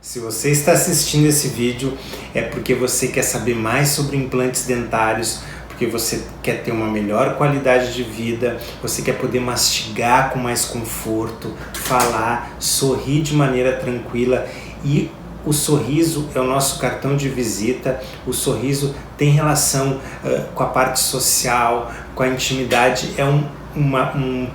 Se você está assistindo esse vídeo é porque você quer saber mais sobre implantes dentários, porque você quer ter uma melhor qualidade de vida, você quer poder mastigar com mais conforto, falar, sorrir de maneira tranquila. E o sorriso é o nosso cartão de visita, o sorriso tem relação com a parte social, com a intimidade, é um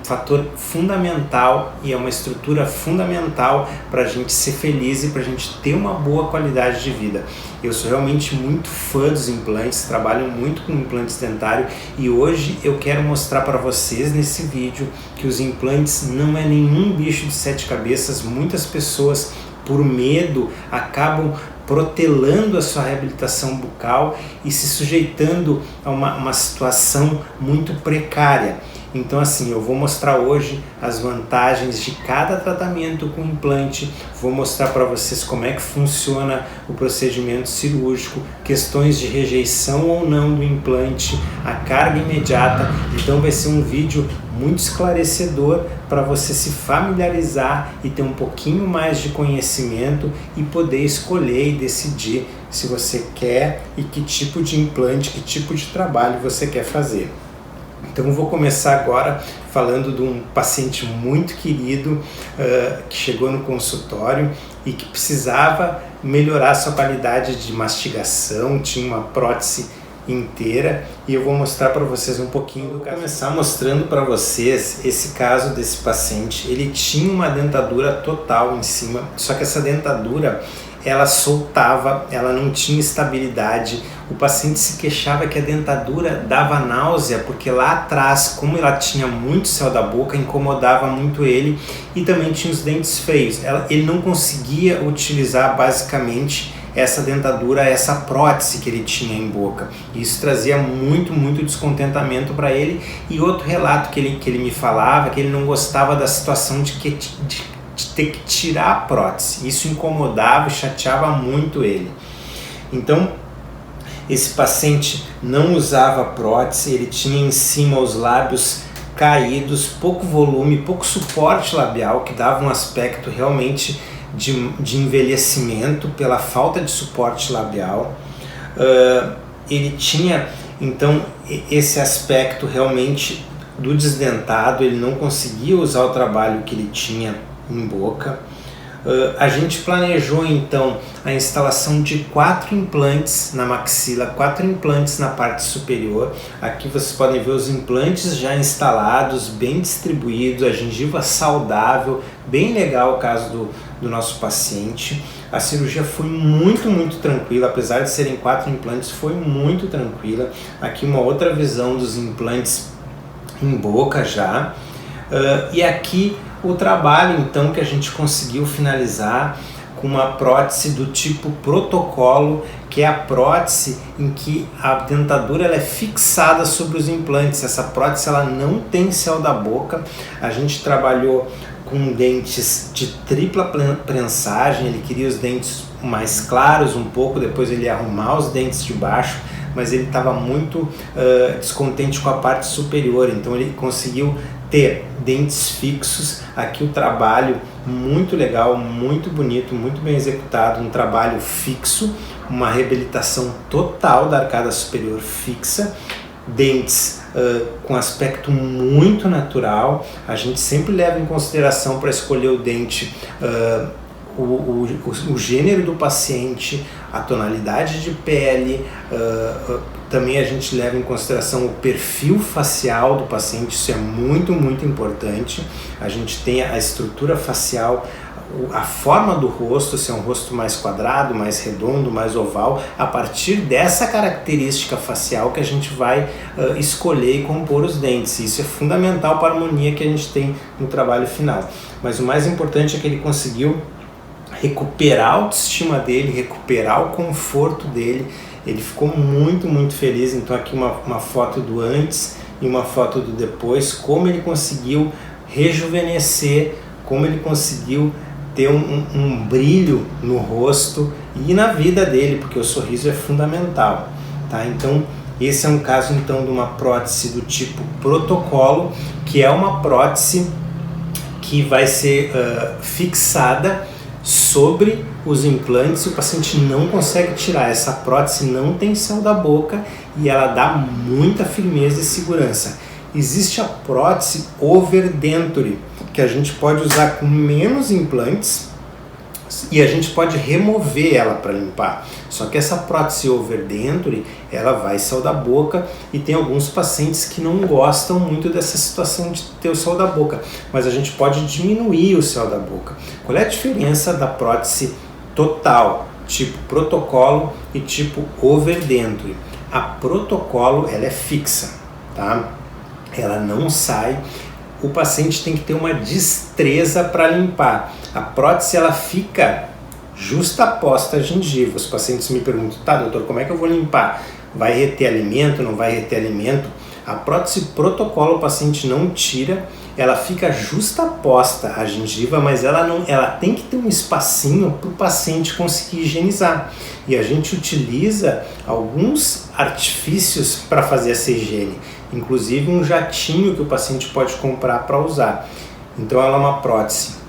fator fundamental e é uma estrutura fundamental para a gente ser feliz e para a gente ter uma boa qualidade de vida. Eu sou realmente muito fã dos implantes, trabalho muito com implantes dentários e hoje eu quero mostrar para vocês nesse vídeo que os implantes não é nenhum bicho de sete cabeças. Muitas pessoas, por medo, acabam protelando a sua reabilitação bucal e se sujeitando a uma situação muito precária. Então assim, eu vou mostrar hoje as vantagens de cada tratamento com implante, vou mostrar para vocês como é que funciona o procedimento cirúrgico, questões de rejeição ou não do implante, a carga imediata. Então vai ser um vídeo muito esclarecedor para você se familiarizar e ter um pouquinho mais de conhecimento e poder escolher e decidir se você quer e que tipo de implante, que tipo de trabalho você quer fazer. Então eu vou começar agora falando de um paciente muito querido que chegou no consultório e que precisava melhorar sua qualidade de mastigação, tinha uma prótese inteira e eu vou mostrar para vocês um pouquinho do caso. Vou começar mostrando para vocês esse caso desse paciente. Ele tinha uma dentadura total em cima, só que essa dentadura ela soltava, ela não tinha estabilidade. O paciente se queixava que a dentadura dava náusea, porque lá atrás, como ela tinha muito céu da boca, incomodava muito ele e também tinha os dentes feios. Ele não conseguia utilizar basicamente essa dentadura, essa prótese que ele tinha em boca. Isso trazia muito descontentamento para ele. E outro relato que ele me falava, que ele não gostava da situação de ter que tirar a prótese. Isso incomodava e chateava muito ele. Então, esse paciente não usava prótese, ele tinha em cima os lábios caídos, pouco volume, pouco suporte labial, que dava um aspecto realmente de envelhecimento pela falta de suporte labial. Ele tinha, então, esse aspecto realmente do desdentado, ele não conseguia usar o trabalho que ele tinha em boca. A gente planejou então a instalação de 4 implantes na maxila, 4 implantes na parte superior. Aqui vocês podem ver os implantes já instalados, bem distribuídos, a gengiva saudável, bem legal o caso do nosso paciente. A cirurgia foi muito tranquila, apesar de serem 4 implantes, foi muito tranquila. Aqui uma outra visão dos implantes em boca já. E aqui o trabalho então que a gente conseguiu finalizar com uma prótese do tipo protocolo, que é a prótese em que a dentadura ela é fixada sobre os implantes. Essa prótese ela não tem céu da boca. A gente trabalhou com dentes de tripla prensagem, ele queria os dentes mais claros um pouco, depois ele ia arrumar os dentes de baixo, mas ele estava muito descontente com a parte superior, então ele conseguiu ter dentes fixos. Aqui o trabalho muito legal, muito bonito, muito bem executado, um trabalho fixo, uma reabilitação total da arcada superior fixa, dentes com aspecto muito natural. A gente sempre leva em consideração para escolher o dente o gênero do paciente, a tonalidade de pele, também a gente leva em consideração o perfil facial do paciente. Isso é muito importante. A gente tem a estrutura facial, a forma do rosto, se é um rosto mais quadrado, mais redondo, mais oval. A partir dessa característica facial que a gente vai escolher e compor os dentes. Isso é fundamental para a harmonia que a gente tem no trabalho final. Mas o mais importante é que ele conseguiu recuperar a autoestima dele, recuperar o conforto dele. Ele ficou muito feliz. Então aqui uma foto do antes e uma foto do depois, como ele conseguiu rejuvenescer, como ele conseguiu ter um brilho no rosto e na vida dele, porque o sorriso é fundamental, tá? Então esse é um caso então de uma prótese do tipo protocolo, que é uma prótese que vai ser fixada sobre os implantes e o paciente não consegue tirar. Essa prótese não tem céu da boca e ela dá muita firmeza e segurança. Existe a prótese overdenture, que a gente pode usar com menos implantes e a gente pode remover ela para limpar. Só que essa prótese overdenture, ela vai céu da boca e tem alguns pacientes que não gostam muito dessa situação de ter o céu da boca, mas a gente pode diminuir o céu da boca. Qual é a diferença da prótese total, tipo protocolo e tipo overdenture? A protocolo, ela é fixa, tá? Ela não sai. O paciente tem que ter uma destreza para limpar. A prótese, ela fica justaposta à gengiva. Os pacientes me perguntam, tá, doutor, como é que eu vou limpar? Vai reter alimento, não vai reter alimento? A prótese protocolo o paciente não tira, ela fica justaposta à gengiva, mas ela tem que ter um espacinho para o paciente conseguir higienizar. E a gente utiliza alguns artifícios para fazer essa higiene, inclusive um jatinho que o paciente pode comprar para usar. Então ela é uma prótese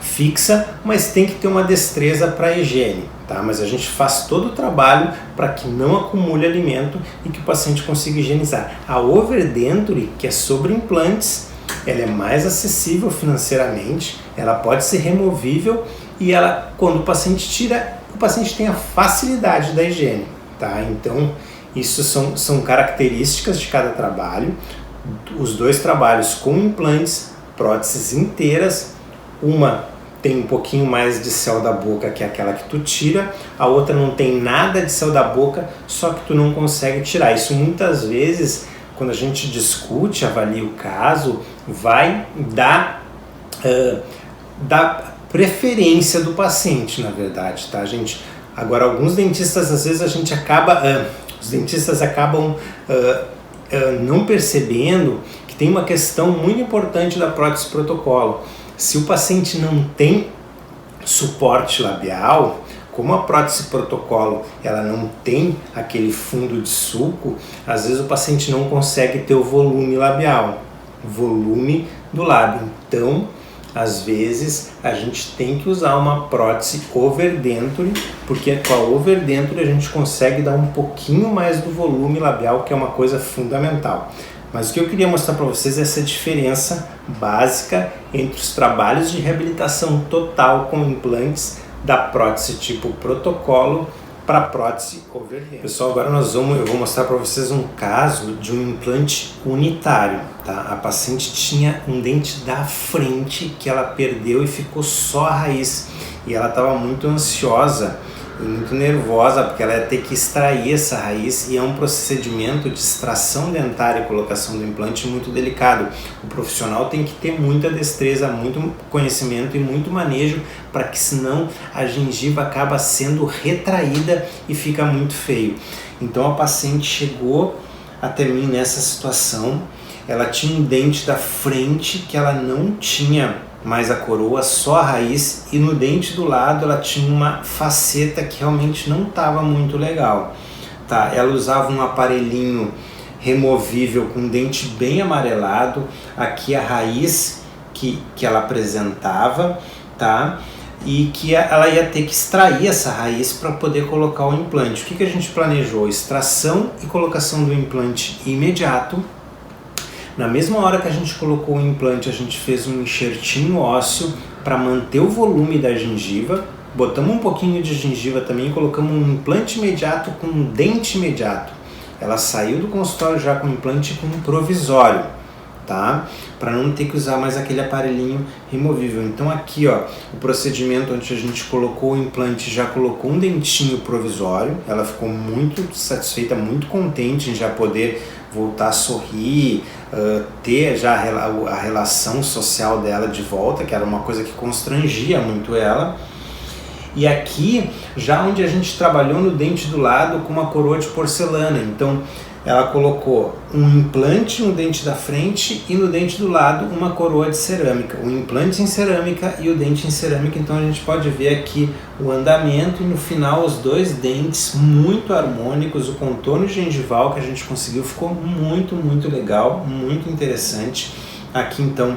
fixa, mas tem que ter uma destreza para a higiene, tá? Mas a gente faz todo o trabalho para que não acumule alimento e que o paciente consiga higienizar. A overdenture, que é sobre implantes, ela é mais acessível financeiramente, ela pode ser removível e ela, quando o paciente tira, o paciente tem a facilidade da higiene, tá? Então, isso são características de cada trabalho. Os dois trabalhos com implantes, próteses inteiras, uma tem um pouquinho mais de céu da boca, que é aquela que tu tira, a outra não tem nada de céu da boca, só que tu não consegue tirar. Isso muitas vezes, quando a gente discute, avalia o caso, vai dar preferência do paciente, na verdade, tá, gente? Agora, alguns dentistas, às vezes a gente os dentistas acabam não percebendo que tem uma questão muito importante da prótese protocolo. Se o paciente não tem suporte labial, como a prótese protocolo ela não tem aquele fundo de sulco, às vezes o paciente não consegue ter o volume labial, volume do lábio. Então, às vezes, a gente tem que usar uma prótese overdenture, porque com a overdenture a gente consegue dar um pouquinho mais do volume labial, que é uma coisa fundamental. Mas o que eu queria mostrar para vocês é essa diferença básica entre os trabalhos de reabilitação total com implantes da prótese tipo protocolo para a prótese overdenture. Pessoal, agora eu vou mostrar para vocês um caso de um implante unitário, tá? A paciente tinha um dente da frente que ela perdeu e ficou só a raiz. E ela estava muito ansiosa e muito nervosa porque ela ia ter que extrair essa raiz e é um procedimento de extração dentária e colocação do implante muito delicado. O profissional tem que ter muita destreza, muito conhecimento e muito manejo, para que senão a gengiva acaba sendo retraída e fica muito feio. Então a paciente chegou até mim nessa situação. Ela tinha um dente da frente que ela não tinha mais a coroa, só a raiz, e no dente do lado ela tinha uma faceta que realmente não estava muito legal, tá? Ela usava um aparelhinho removível com dente bem amarelado, aqui a raiz que ela apresentava, tá? E que ela ia ter que extrair essa raiz para poder colocar o implante. O que a gente planejou? Extração e colocação do implante imediato. Na mesma hora que a gente colocou o implante, a gente fez um enxertinho ósseo para manter o volume da gengiva. Botamos um pouquinho de gengiva também e colocamos um implante imediato com um dente imediato. Ela saiu do consultório já com o implante com um provisório, tá? Para não ter que usar mais aquele aparelhinho removível. Então aqui, ó, o procedimento onde a gente colocou o implante já colocou um dentinho provisório. Ela ficou muito satisfeita, muito contente em já poder voltar a sorrir, ter já a relação social dela de volta, que era uma coisa que constrangia muito ela. E aqui, já onde a gente trabalhou no dente do lado com uma coroa de porcelana, então ela colocou um implante no dente da frente e no dente do lado uma coroa de cerâmica, o implante em cerâmica e o dente em cerâmica. Então a gente pode ver aqui o andamento e no final os dois dentes muito harmônicos, o contorno gengival que a gente conseguiu ficou muito, muito legal, muito interessante. Aqui então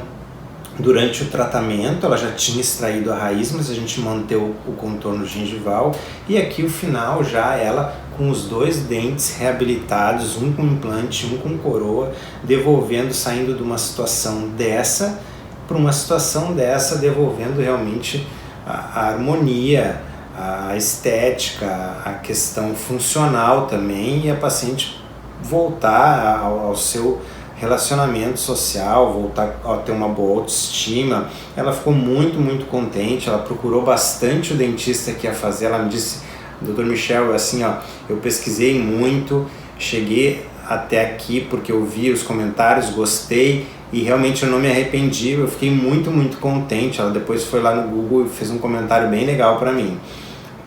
Durante o tratamento, ela já tinha extraído a raiz, mas a gente manteve o contorno gengival, e aqui o final já ela com os 2 dentes reabilitados, um com implante, um com coroa, devolvendo, saindo de uma situação dessa para uma situação dessa, devolvendo realmente a harmonia, a estética, a questão funcional também, e a paciente voltar ao seu relacionamento social, voltar a ter uma boa autoestima. Ela ficou muito contente, ela procurou bastante o dentista que ia fazer. Ela me disse: Dr. Michel, assim, ó, eu pesquisei muito, cheguei até aqui porque eu vi os comentários, gostei e realmente eu não me arrependi, eu fiquei muito contente. Ela depois foi lá no Google e fez um comentário bem legal para mim.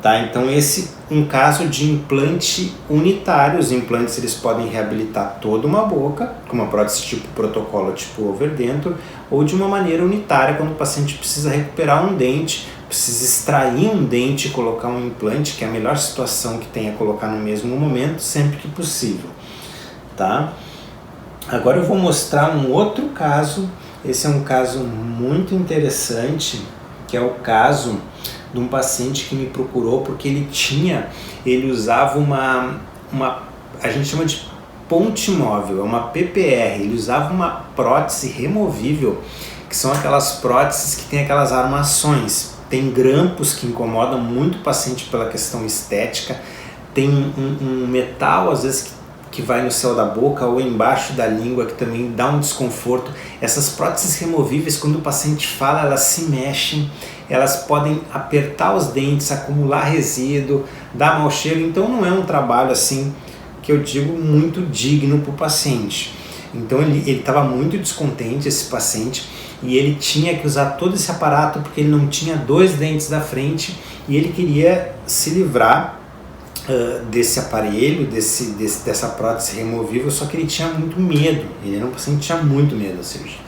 Tá? Então esse um caso de implante unitário. Os implantes eles podem reabilitar toda uma boca, com uma prótese tipo protocolo, tipo overdenture, ou de uma maneira unitária, quando o paciente precisa recuperar um dente, precisa extrair um dente e colocar um implante, que é a melhor situação que tem é colocar no mesmo momento, sempre que possível. Tá? Agora eu vou mostrar um outro caso. Esse é um caso muito interessante, que é o caso de um paciente que me procurou porque ele usava uma a gente chama de ponte móvel, é uma PPR. Ele usava uma prótese removível, que são aquelas próteses que tem aquelas armações, tem grampos que incomodam muito o paciente pela questão estética, tem um metal às vezes que vai no céu da boca ou embaixo da língua, que também dá um desconforto. Essas próteses removíveis, quando o paciente fala, elas se mexem, elas podem apertar os dentes, acumular resíduo, dar mau cheiro. Então não é um trabalho assim que eu digo muito digno para o paciente. Então ele estava muito descontente, esse paciente, e ele tinha que usar todo esse aparato porque ele não tinha 2 dentes da frente e ele queria se livrar desse aparelho, dessa prótese removível, só que ele tinha muito medo. Ele era um paciente que tinha muito medo da cirurgia.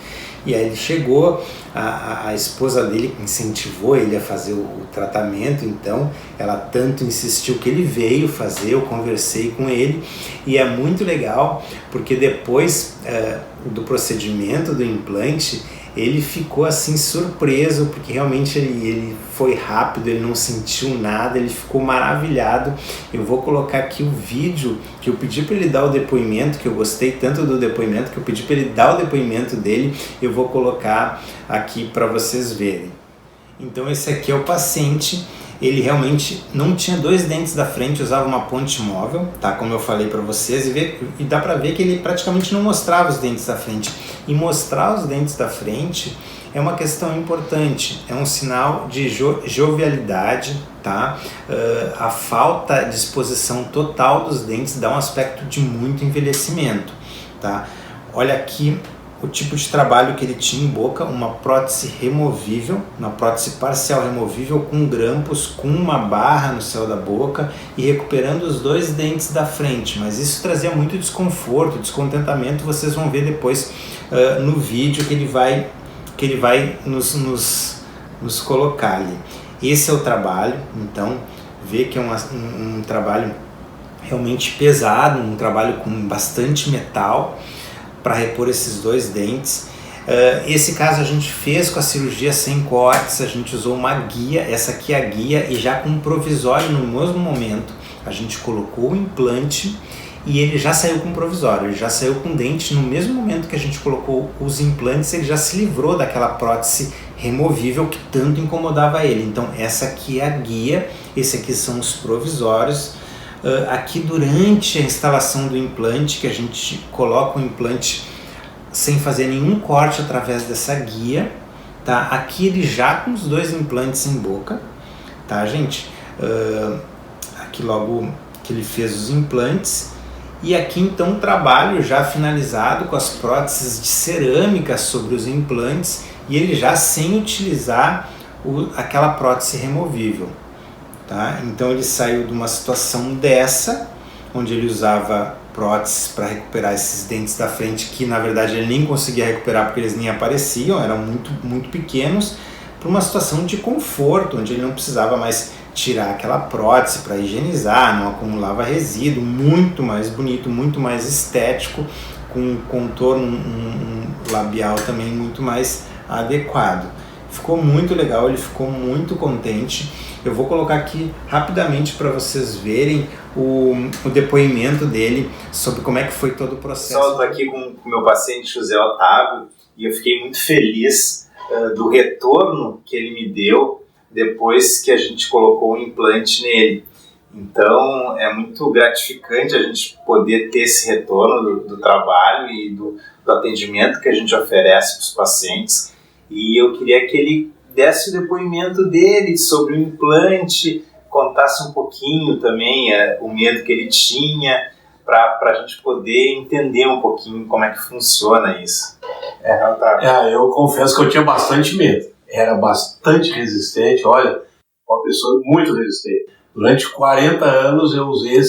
E aí ele chegou, a esposa dele incentivou ele a fazer o tratamento, então ela tanto insistiu que ele veio fazer, eu conversei com ele, e é muito legal porque depois do procedimento do implante, ele ficou assim surpreso, porque realmente ele foi rápido, ele não sentiu nada, ele ficou maravilhado. Eu vou colocar aqui o vídeo que eu pedi para ele dar o depoimento, que eu gostei tanto do depoimento, que eu pedi para ele dar o depoimento dele. Eu vou colocar aqui para vocês verem. Então esse aqui é o paciente. Ele realmente não tinha 2 dentes da frente, usava uma ponte móvel, tá? Como eu falei para vocês, e dá para ver que ele praticamente não mostrava os dentes da frente. E mostrar os dentes da frente é uma questão importante, é um sinal de jovialidade, tá? A falta de exposição total dos dentes dá um aspecto de muito envelhecimento, tá? Olha aqui o tipo de trabalho que ele tinha em boca, uma prótese removível, uma prótese parcial removível com grampos, com uma barra no céu da boca e recuperando os 2 dentes da frente, mas isso trazia muito desconforto, descontentamento. Vocês vão ver depois no vídeo que ele vai nos colocar ali. Esse é o trabalho, então vê que é um trabalho realmente pesado, um trabalho com bastante metal, para repor esses 2 dentes. Esse caso a gente fez com a cirurgia sem cortes, a gente usou uma guia, essa aqui é a guia, e já com um provisório no mesmo momento. A gente colocou o implante e ele já saiu com provisório, ele já saiu com dente. No mesmo momento que a gente colocou os implantes, ele já se livrou daquela prótese removível que tanto incomodava ele. Então essa aqui é a guia, esse aqui são os provisórios. Aqui durante a instalação do implante, que a gente coloca o implante sem fazer nenhum corte através dessa guia, tá? Aqui ele já com os 2 implantes em boca, tá, gente? Aqui logo que ele fez os implantes, e aqui então o trabalho já finalizado com as próteses de cerâmica sobre os implantes, e ele já sem utilizar aquela prótese removível. Tá? Então ele saiu de uma situação dessa, onde ele usava próteses para recuperar esses dentes da frente, que na verdade ele nem conseguia recuperar porque eles nem apareciam, eram muito pequenos, para uma situação de conforto, onde ele não precisava mais tirar aquela prótese para higienizar, não acumulava resíduo, muito mais bonito, muito mais estético, com um contorno labial também muito mais adequado. Ficou muito legal, ele ficou muito contente. Eu vou colocar aqui rapidamente para vocês verem o depoimento dele sobre como é que foi todo o processo. Eu estou aqui com o meu paciente José Otávio e eu fiquei muito feliz do retorno que ele me deu depois que a gente colocou o implante nele. Então é muito gratificante a gente poder ter esse retorno do trabalho e do atendimento que a gente oferece para os pacientes. E eu queria que ele desse o depoimento dele sobre o implante, contasse um pouquinho também o medo que ele tinha, para a gente poder entender um pouquinho como é que funciona isso. Eu confesso que eu tinha bastante medo. Era bastante resistente, olha, uma pessoa muito resistente. Durante 40 anos eu usei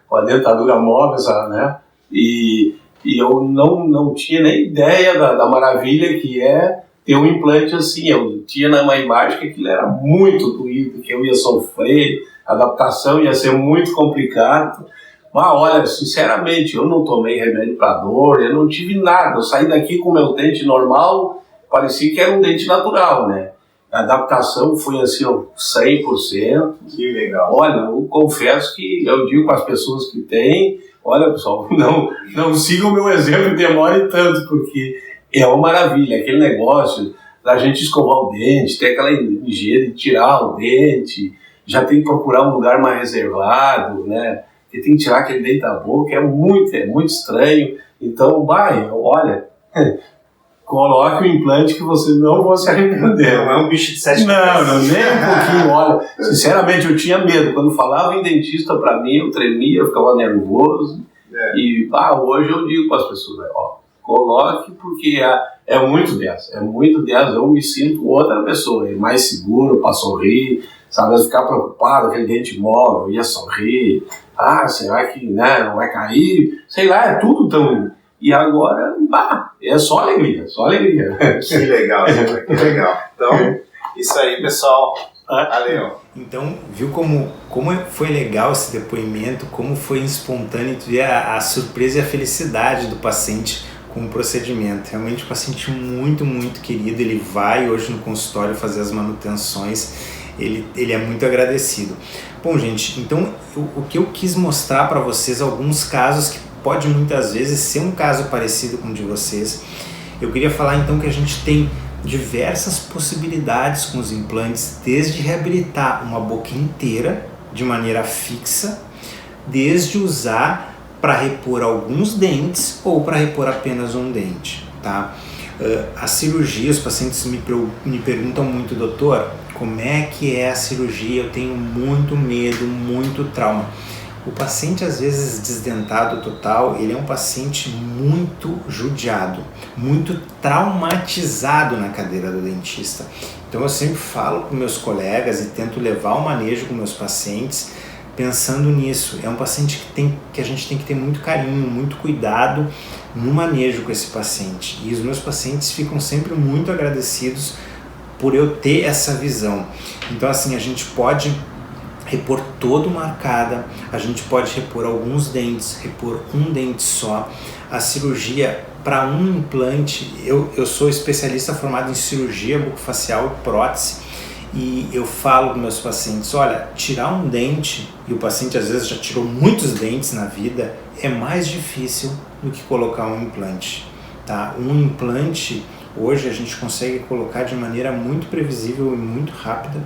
com a dentadura móvel, né? E eu não tinha nem ideia da maravilha que é ter um implante assim. Eu tinha na imagem que aquilo era muito doído, que eu ia sofrer, a adaptação ia ser muito complicado. Mas olha, sinceramente, eu não tomei remédio para dor, eu não tive nada. Eu saí daqui com o meu dente normal, parecia que era um dente natural, né? A adaptação foi assim, 100%. Que legal. Olha, eu confesso que eu digo para as pessoas que têm, olha pessoal, não sigam o meu exemplo e demore tanto, porque é uma maravilha, aquele negócio da gente escovar o dente, ter aquela higiene de tirar o dente, já tem que procurar um lugar mais reservado, né? Porque tem que tirar aquele dente da boca, é muito estranho. Então, olha, coloque o implante que você não vai se arrepender. Não é um bicho de 7 Não, nem um pouquinho. Olha, sinceramente, eu tinha medo. Quando falava em dentista, para mim, eu tremia, eu ficava nervoso. E hoje eu digo para as pessoas, coloque, porque é muito 10. É muito 10. Eu me sinto outra pessoa, mais seguro para sorrir, sabe? Ficar preocupado, aquele dente móvel, ia sorrir. Será que não vai cair? Sei lá, é tudo tão... E agora, é só alegria, só alegria. Que legal, que legal. Então, isso aí, pessoal. Valeu. Então, viu como foi legal esse depoimento, como foi espontâneo ver a surpresa e a felicidade do paciente com o procedimento. Realmente um paciente muito, muito querido. Ele vai hoje no consultório fazer as manutenções. Ele é muito agradecido. Bom, gente, então o que eu quis mostrar para vocês, alguns casos que pode muitas vezes ser um caso parecido com o de vocês. Eu queria falar então que a gente tem diversas possibilidades com os implantes, desde reabilitar uma boca inteira de maneira fixa, desde usar para repor alguns dentes ou para repor apenas um dente, tá? A cirurgia, os pacientes me perguntam muito, doutor, como é que é a cirurgia? Eu tenho muito medo, muito trauma. O paciente, às vezes desdentado total, ele é um paciente muito judiado, muito traumatizado na cadeira do dentista. Então eu sempre falo com meus colegas e tento levar o manejo com meus pacientes pensando nisso. É um paciente que a gente tem que ter muito carinho, muito cuidado no manejo com esse paciente. E os meus pacientes ficam sempre muito agradecidos por eu ter essa visão. Então assim, a gente pode repor todo uma arcada, a gente pode repor alguns dentes, repor um dente só. A cirurgia para um implante, eu sou especialista formado em cirurgia bucofacial e prótese, e eu falo com meus pacientes, olha, tirar um dente, e o paciente às vezes já tirou muitos dentes na vida, é mais difícil do que colocar um implante, tá? Um implante, hoje a gente consegue colocar de maneira muito previsível e muito rápida.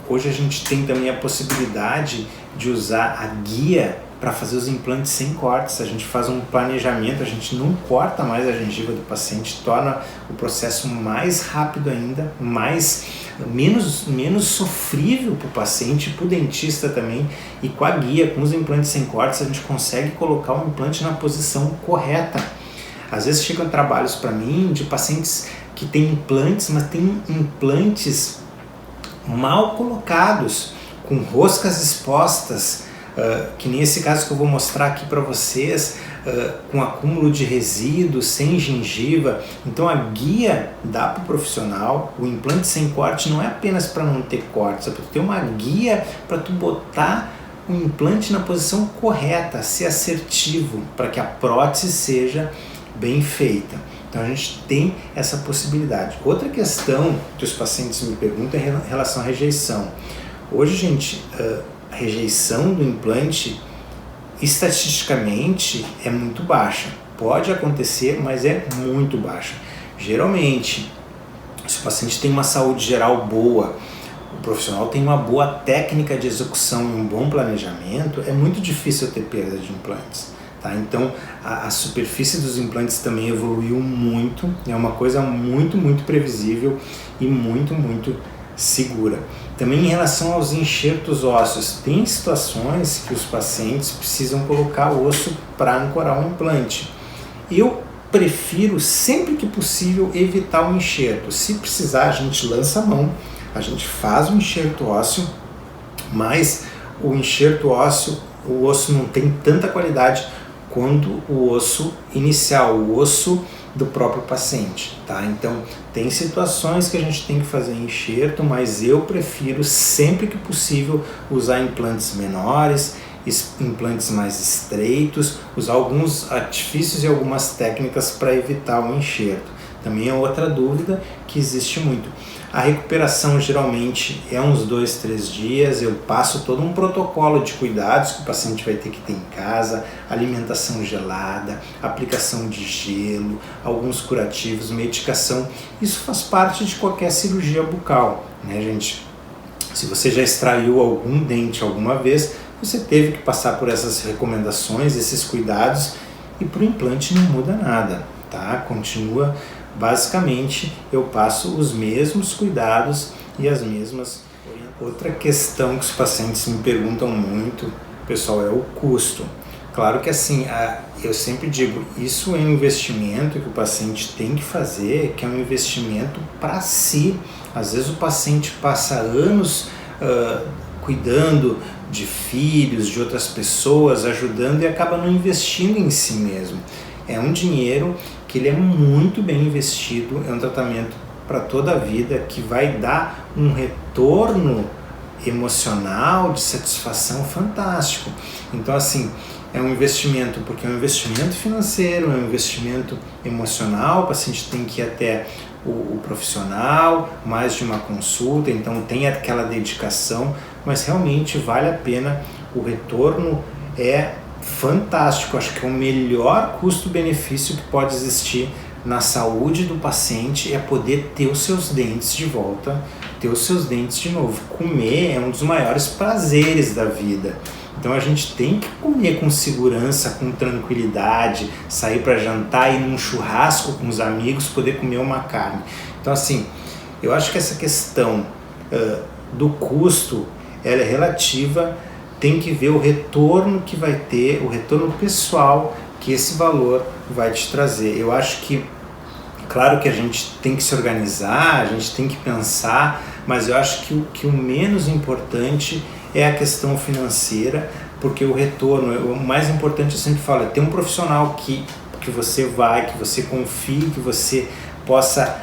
Hoje a gente tem também a possibilidade de usar a guia para fazer os implantes sem cortes. A gente faz um planejamento, a gente não corta mais a gengiva do paciente, torna o processo mais rápido ainda, menos sofrível para o paciente e para o dentista também. E com a guia, com os implantes sem cortes, a gente consegue colocar o implante na posição correta. Às vezes chegam trabalhos para mim de pacientes que têm implantes, mas têm implantes mal colocados, com roscas expostas, que nem esse caso que eu vou mostrar aqui para vocês, com acúmulo de resíduos, sem gengiva. Então a guia dá para o profissional. O implante sem corte não é apenas para não ter cortes, é para ter uma guia para tu botar o implante na posição correta, ser assertivo, para que a prótese seja bem feita. Então a gente tem essa possibilidade. Outra questão que os pacientes me perguntam é em relação à rejeição. Hoje, gente, a rejeição do implante estatisticamente é muito baixa. Pode acontecer, mas é muito baixa. Geralmente, se o paciente tem uma saúde geral boa, o profissional tem uma boa técnica de execução e um bom planejamento, é muito difícil ter perda de implantes. Tá? Então, a superfície dos implantes também evoluiu muito, é uma coisa muito, muito previsível e muito, muito segura. Também em relação aos enxertos ósseos, tem situações que os pacientes precisam colocar osso para ancorar um implante. Eu prefiro, sempre que possível, evitar o enxerto. Se precisar, a gente lança a mão, a gente faz o enxerto ósseo, mas o enxerto ósseo, o osso não tem tanta qualidade quanto o osso inicial, o osso do próprio paciente, tá? Então, tem situações que a gente tem que fazer enxerto, mas eu prefiro, sempre que possível, usar implantes menores, implantes mais estreitos, usar alguns artifícios e algumas técnicas para evitar o enxerto. Também é outra dúvida que existe muito. A recuperação geralmente é uns 2-3 dias, eu passo todo um protocolo de cuidados que o paciente vai ter que ter em casa, alimentação gelada, aplicação de gelo, alguns curativos, medicação. Isso faz parte de qualquer cirurgia bucal, né, gente? Se você já extraiu algum dente alguma vez, você teve que passar por essas recomendações, esses cuidados, e para o implante não muda nada, tá? Continua. Basicamente, eu passo os mesmos cuidados e as mesmas orientações. Outra questão que os pacientes me perguntam muito, pessoal, é o custo. Claro que assim, eu sempre digo, isso é um investimento que o paciente tem que fazer, que é um investimento para si. Às vezes o paciente passa anos cuidando de filhos, de outras pessoas, ajudando e acaba não investindo em si mesmo. É um dinheiro que ele é muito bem investido, é um tratamento para toda a vida que vai dar um retorno emocional, de satisfação fantástico. Então assim, é um investimento, porque é um investimento financeiro, é um investimento emocional, o paciente tem que ir até o profissional, mais de uma consulta, então tem aquela dedicação, mas realmente vale a pena, o retorno é fantástico, acho que é o melhor custo-benefício que pode existir na saúde do paciente é poder ter os seus dentes de volta, ter os seus dentes de novo. Comer é um dos maiores prazeres da vida. Então a gente tem que comer com segurança, com tranquilidade, sair para jantar, ir num churrasco com os amigos, poder comer uma carne. Então assim, eu acho que essa questão do custo, ela é relativa, tem que ver o retorno que vai ter, o retorno pessoal que esse valor vai te trazer. Eu acho que, claro que a gente tem que se organizar, a gente tem que pensar, mas eu acho que o menos importante é a questão financeira, porque o retorno, o mais importante eu sempre falo, é ter um profissional que você vai, que você confie, que você possa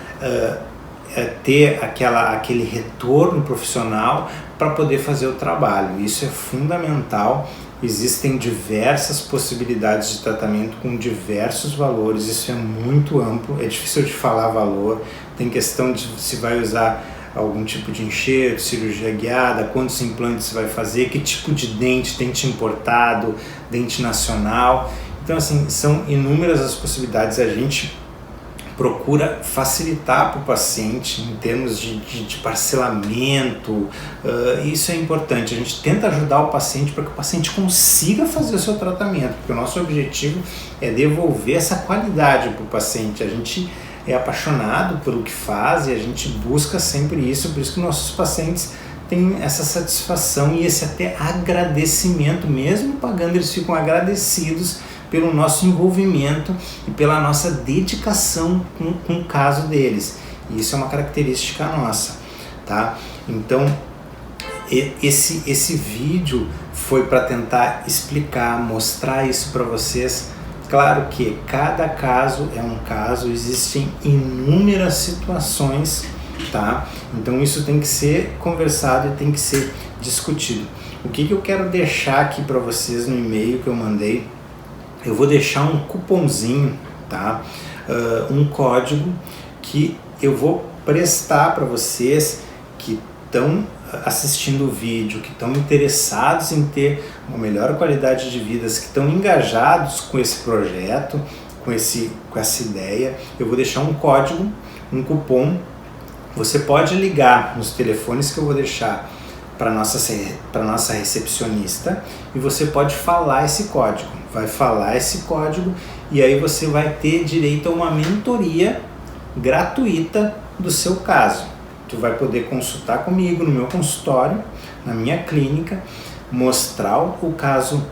ter aquele retorno profissional para poder fazer o trabalho. Isso é fundamental. Existem diversas possibilidades de tratamento com diversos valores, isso é muito amplo, é difícil de falar valor, tem questão de se vai usar algum tipo de enxerto, cirurgia guiada, quantos implantes vai fazer, que tipo de dente importado, dente nacional. Então assim, são inúmeras as possibilidades, a gente procura facilitar para o paciente em termos de parcelamento, isso é importante, a gente tenta ajudar o paciente para que o paciente consiga fazer o seu tratamento, porque o nosso objetivo é devolver essa qualidade para o paciente, a gente é apaixonado pelo que faz e a gente busca sempre isso, por isso que nossos pacientes têm essa satisfação e esse até agradecimento, mesmo pagando, eles ficam agradecidos pelo nosso envolvimento e pela nossa dedicação com o caso deles. E isso é uma característica nossa, tá? Então, esse vídeo foi para tentar explicar, mostrar isso para vocês. Claro que cada caso é um caso, existem inúmeras situações, tá? Então isso tem que ser conversado e tem que ser discutido. O que eu quero deixar aqui para vocês no e-mail que eu mandei, eu vou deixar um cupomzinho, tá? um código que eu vou prestar para vocês que estão assistindo o vídeo, que estão interessados em ter uma melhor qualidade de vida, que estão engajados com esse projeto, com essa ideia. Eu vou deixar um código, um cupom. Você pode ligar nos telefones que eu vou deixar para nossa recepcionista e você pode falar esse código. Vai falar esse código e aí você vai ter direito a uma mentoria gratuita do seu caso. Tu vai poder consultar comigo no meu consultório, na minha clínica, mostrar o caso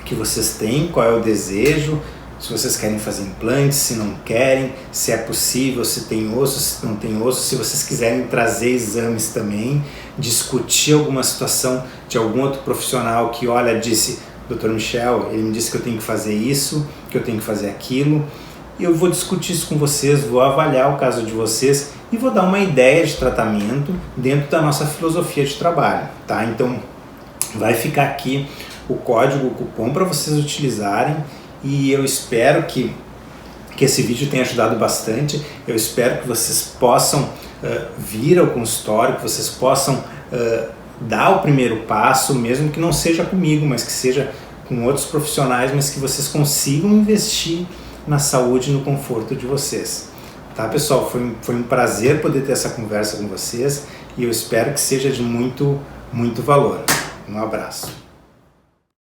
que vocês têm, qual é o desejo, se vocês querem fazer implantes, se não querem, se é possível, se tem osso, se não tem osso, se vocês quiserem trazer exames também, discutir alguma situação de algum outro profissional que, olha, disse, Dr. Michel, ele me disse que eu tenho que fazer isso, que eu tenho que fazer aquilo. Eu vou discutir isso com vocês, vou avaliar o caso de vocês e vou dar uma ideia de tratamento dentro da nossa filosofia de trabalho, tá? Então, vai ficar aqui o código, o cupom para vocês utilizarem e eu espero que esse vídeo tenha ajudado bastante. Eu espero que vocês possam vir ao consultório, que vocês possam dar o primeiro passo, mesmo que não seja comigo, mas que seja com outros profissionais, mas que vocês consigam investir na saúde e no conforto de vocês. Tá, pessoal? Foi um prazer poder ter essa conversa com vocês e eu espero que seja de muito, muito valor. Um abraço.